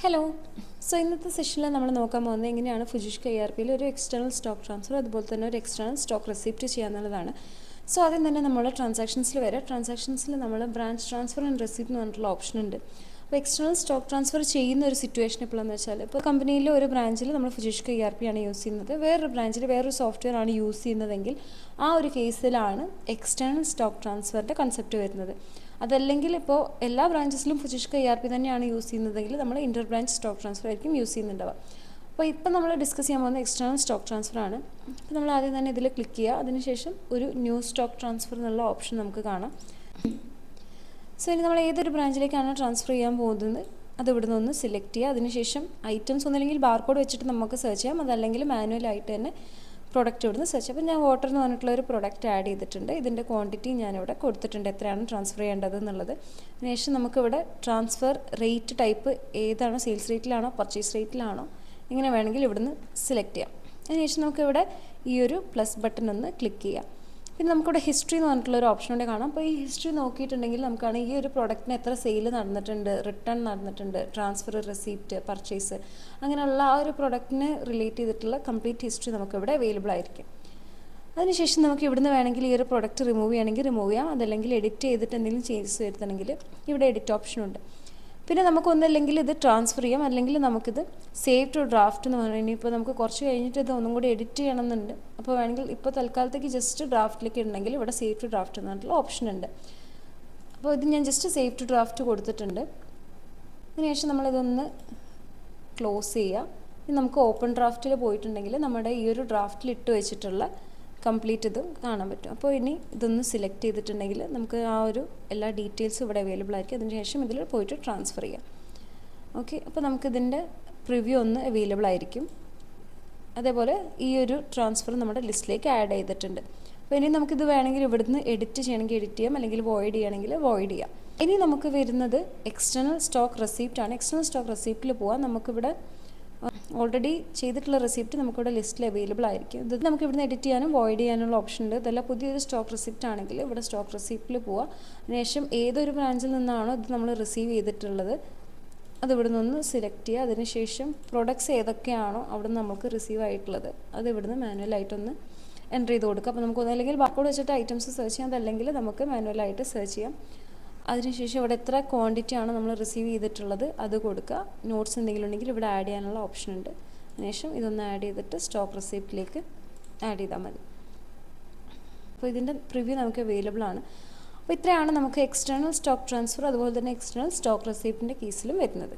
Hello. So ഇന്നത്തെ സെഷനിൽ നമ്മൾ നോക്കാൻ പോകുന്നത് എങ്ങനെയാണ് ഫുജിഷ്ക ERPയിൽ ഒരു എക്സ്റ്റേണൽ സ്റ്റോക്ക് ട്രാൻസ്ഫർ അതുപോലെ തന്നെ ഒരു എക്സ്റ്റേണൽ സ്റ്റോക്ക് റെസിപ്റ്റ് ചെയ്യാന്നുള്ളതാണ്. സോ ആദ്യം തന്നെ നമ്മൾ ട്രാൻസാക്ഷൻസിൽ നമ്മൾ ബ്രാഞ്ച് ട്രാൻസ്ഫർ ആൻഡ് റെസിപ്റ്റ് എന്ന് പറഞ്ഞിട്ടുള്ള ഓപ്ഷൻ ഉണ്ട്. അപ്പോൾ എക്സ്റ്റേണൽ സ്റ്റോക്ക് ട്രാൻസ്ഫർ ചെയ്യുന്ന ഒരു സിറ്റുവേഷൻ എപ്പോഴാണെന്ന് വെച്ചാൽ, ഇപ്പോൾ കമ്പനിയിൽ ഒരു ബ്രാഞ്ചിൽ നമ്മൾ ഫുജിഷ്ക ERP ആണ് യൂസ് ചെയ്യുന്നത്, വേറൊരു ബ്രാഞ്ചിൽ വേറൊരു സോഫ്റ്റ്വെയർ ആണ് യൂസ് ചെയ്യുന്നതെങ്കിൽ ആ ഒരു കേസിലാണ് എക്സ്റ്റേണൽ സ്റ്റോക്ക് ട്രാൻസ്ഫറിൻ്റെ കൺസെപ്റ്റ് വരുന്നത്. അതല്ലെങ്കിൽ ഇപ്പോൾ എല്ലാ ബ്രാഞ്ചസിലും ഫുജിഷ്ക ERP തന്നെയാണ് യൂസ് ചെയ്യുന്നതെങ്കിൽ നമ്മൾ ഇൻ്റർ ബ്രാഞ്ച് സ്റ്റോക്ക് ട്രാൻസ്ഫർ ആയിരിക്കും യൂസ് ചെയ്യുന്നുണ്ടാവുക. അപ്പോൾ ഇപ്പം നമ്മൾ ഡിസ്കസ് ചെയ്യാൻ പോകുന്ന എക്സ്റ്റേണൽ സ്റ്റോക്ക് ട്രാൻസ്ഫർ ആണ്. അപ്പോൾ നമ്മൾ ആദ്യം തന്നെ ഇതിൽ ക്ലിക്ക് ചെയ്യുക. അതിനുശേഷം ഒരു ന്യൂ സ്റ്റോക്ക് ട്രാൻസ്ഫർ എന്നുള്ള ഓപ്ഷൻ നമുക്ക് കാണാം. സോ ഇനി നമ്മൾ ഏതൊരു ബ്രാഞ്ചിലേക്കാണ് ട്രാൻസ്ഫർ ചെയ്യാൻ പോകുന്നത് അത് ഇവിടുന്ന് ഒന്ന് സെലക്ട് ചെയ്യുക. അതിനുശേഷം ഐറ്റംസ് ഒന്നല്ലെങ്കിൽ ബാർകോഡ് വെച്ചിട്ട് നമുക്ക് സെർച്ച് ചെയ്യാം, അതല്ലെങ്കിൽ മാനുവലായിട്ട് തന്നെ പ്രൊഡക്റ്റ് ഇവിടുന്ന് സെർച്ച്. അപ്പോൾ ഞാൻ വാട്ടർ എന്ന് പറഞ്ഞിട്ടുള്ള ഒരു പ്രൊഡക്റ്റ് ആഡ് ചെയ്തിട്ടുണ്ട്. ഇതിൻ്റെ ക്വാണ്ടിറ്റി ഞാനിവിടെ കൊടുത്തിട്ടുണ്ട്, എത്രയാണ് ട്രാൻസ്ഫർ ചെയ്യേണ്ടത് എന്നുള്ളത്. അതിനുശേഷം നമുക്കിവിടെ ട്രാൻസ്ഫർ റേറ്റ് ടൈപ്പ് ഏതാണോ, സെയിൽസ് റേറ്റിലാണോ പർച്ചേസ് റേറ്റിലാണോ, ഇങ്ങനെ വേണമെങ്കിൽ ഇവിടുന്ന് സെലക്ട് ചെയ്യാം. അതിനുശേഷം നമുക്കിവിടെ ഈ ഒരു പ്ലസ് ബട്ടൺ ഒന്ന് ക്ലിക്ക് ചെയ്യാം. പിന്നെ നമുക്കിവിടെ ഹിസ്റ്ററി എന്ന് പറഞ്ഞിട്ടുള്ള ഒരു ഓപ്ഷൻ കൂടെ കാണാം. അപ്പോൾ ഈ ഹിസ്റ്ററി നോക്കിയിട്ടുണ്ടെങ്കിൽ നമുക്കാണ് ഈ ഒരു പ്രൊഡക്റ്റിന് എത്ര സെയിൽ നടന്നിട്ടുണ്ട്, റിട്ടേൺ നടന്നിട്ടുണ്ട്, ട്രാൻസ്ഫർ, റെസിപ്റ്റ്, പർച്ചേസ്, അങ്ങനെയുള്ള ആ ഒരു പ്രൊഡക്റ്റിന് റിലേറ്റ് ചെയ്തിട്ടുള്ള കംപ്ലീറ്റ് ഹിസ്റ്ററി നമുക്കിവിടെ അവൈലബിൾ ആയിരിക്കും. അതിനുശേഷം നമുക്ക് ഇവിടുന്ന് വേണമെങ്കിൽ ഈ ഒരു പ്രൊഡക്റ്റ് റിമൂവ് ചെയ്യണമെങ്കിൽ റിമൂവ് ചെയ്യാം, അതല്ലെങ്കിൽ എഡിറ്റ് ചെയ്തിട്ട് എന്തെങ്കിലും ചേഞ്ചസ് വരുത്തണമെങ്കിൽ ഇവിടെ എഡിറ്റ് ഓപ്ഷനുണ്ട്. പിന്നെ നമുക്കൊന്നല്ലെങ്കിൽ ഇത് ട്രാൻസ്ഫർ ചെയ്യാം, അല്ലെങ്കിൽ നമുക്കിത് സേവ് ടു ഡ്രാഫ്റ്റ് എന്ന് പറഞ്ഞാൽ ഇനിയിപ്പോൾ നമുക്ക് കുറച്ച് കഴിഞ്ഞിട്ട് ഇത് ഒന്നും കൂടി എഡിറ്റ് ചെയ്യണമെന്നുണ്ട്. അപ്പോൾ വേണമെങ്കിൽ ഇപ്പോൾ തൽക്കാലത്തേക്ക് ജസ്റ്റ് ഡ്രാഫ്റ്റിലേക്ക് ഉണ്ടെങ്കിൽ ഇവിടെ സേവ് ടു ഡ്രാഫ്റ്റ് എന്ന് പറഞ്ഞിട്ടുള്ള ഓപ്ഷൻ ഉണ്ട്. അപ്പോൾ ഇത് ഞാൻ ജസ്റ്റ് സേവ് ടു ഡ്രാഫ്റ്റ് കൊടുത്തിട്ടുണ്ട്. അതിനുശേഷം നമ്മളിതൊന്ന് ക്ലോസ് ചെയ്യുക. ഇനി നമുക്ക് ഓപ്പൺ ഡ്രാഫ്റ്റിൽ പോയിട്ടുണ്ടെങ്കിൽ നമ്മുടെ ഈ ഒരു ഡ്രാഫ്റ്റിൽ ഇട്ട് വെച്ചിട്ടുള്ള കംപ്ലീറ്റ് ഇത് കാണാൻ പറ്റും. അപ്പോൾ ഇനി ഇതൊന്ന് സെലക്ട് ചെയ്തിട്ടുണ്ടെങ്കിൽ നമുക്ക് ആ ഒരു എല്ലാ ഡീറ്റെയിൽസും ഇവിടെ അവൈലബിൾ ആയിരിക്കും. അതിനുശേഷം ഇതിൽ പോയിട്ട് ട്രാൻസ്ഫർ ചെയ്യാം. ഓക്കെ, അപ്പോൾ നമുക്കിതിൻ്റെ പ്രിവ്യൂ ഒന്ന് അവൈലബിൾ ആയിരിക്കും. അതേപോലെ ഈ ഒരു ട്രാൻസ്ഫർ നമ്മുടെ ലിസ്റ്റിലേക്ക് ആഡ് ചെയ്തിട്ടുണ്ട്. അപ്പോൾ ഇനി നമുക്കിത് വേണമെങ്കിൽ ഇവിടുന്ന് എഡിറ്റ് ചെയ്യണമെങ്കിൽ എഡിറ്റ് ചെയ്യാം, അല്ലെങ്കിൽ വോയിഡ് ചെയ്യണമെങ്കിൽ വോയിഡ് ചെയ്യാം. ഇനി നമുക്ക് വരുന്നത് എക്സ്റ്റേണൽ സ്റ്റോക്ക് റെസിപ്റ്റ് ആണ്. എക്സ്റ്റേണൽ സ്റ്റോക്ക് റെസിപ്റ്റിൽ പോകാം. നമുക്കിവിടെ ഓൾറെഡി ചെയ്തിട്ടുള്ള റെസിപ്റ്റ് നമുക്കിവിടെ ലിസ്റ്റിൽ അവൈലബിൾ ആയിരിക്കും. ഇത് നമുക്ക് ഇവിടുന്ന് എഡിറ്റ് ചെയ്യാനും വോയിഡ് ചെയ്യാനുള്ള ഓപ്ഷൻ ഉണ്ട്. ഇതെല്ലാം പുതിയൊരു സ്റ്റോക്ക് റെസിപ്റ്റ് ആണെങ്കിൽ ഇവിടെ സ്റ്റോക്ക് റെസിപ്റ്റിൽ പോവുക. അതിനുശേഷം ഏതൊരു ബ്രാഞ്ചിൽ നിന്നാണോ ഇത് നമ്മൾ റിസീവ് ചെയ്തിട്ടുള്ളത് അത് ഇവിടെ നിന്ന് സെലക്ട് ചെയ്യുക. അതിനുശേഷം പ്രൊഡക്ട്സ് ഏതൊക്കെയാണോ അവിടെ നിന്ന് നമുക്ക് റിസീവ് ആയിട്ടുള്ളത് അത് ഇവിടുന്ന് മാനുവലായിട്ടൊന്ന് എൻ്റർ ചെയ്ത് കൊടുക്കുക. അപ്പോൾ നമുക്ക് ഒന്നല്ലെങ്കിൽ ബാർകോഡ് വെച്ചിട്ട് ഐറ്റംസ് സെർച്ച് ചെയ്യാം, അതല്ലെങ്കിൽ നമുക്ക് മാനുവലായിട്ട് സെർച്ച് ചെയ്യാം. അതിനുശേഷം ഇവിടെ എത്ര ക്വാണ്ടിറ്റി ആണ് നമ്മൾ റിസീവ് ചെയ്തിട്ടുള്ളത് അത് കൊടുക്കുക. നോട്ട്സ് എന്തെങ്കിലും ഉണ്ടെങ്കിൽ ഇവിടെ ആഡ് ചെയ്യാനുള്ള ഓപ്ഷൻ ഉണ്ട്. അതിനുശേഷം ഇതൊന്ന് ആഡ് ചെയ്തിട്ട് സ്റ്റോക്ക് റെസിപ്റ്റിലേക്ക് ആഡ് ചെയ്താൽ മതി. അപ്പോൾ ഇതിൻ്റെ പ്രിവ്യൂ നമുക്ക് അവൈലബിൾ ആണ്. അപ്പോൾ ഇത്രയാണ് നമുക്ക് എക്സ്റ്റേണൽ സ്റ്റോക്ക് ട്രാൻസ്ഫർ അതുപോലെ തന്നെ എക്സ്റ്റേണൽ സ്റ്റോക്ക് റെസിപ്റ്റിൻ്റെ കേസിലും വരുന്നത്.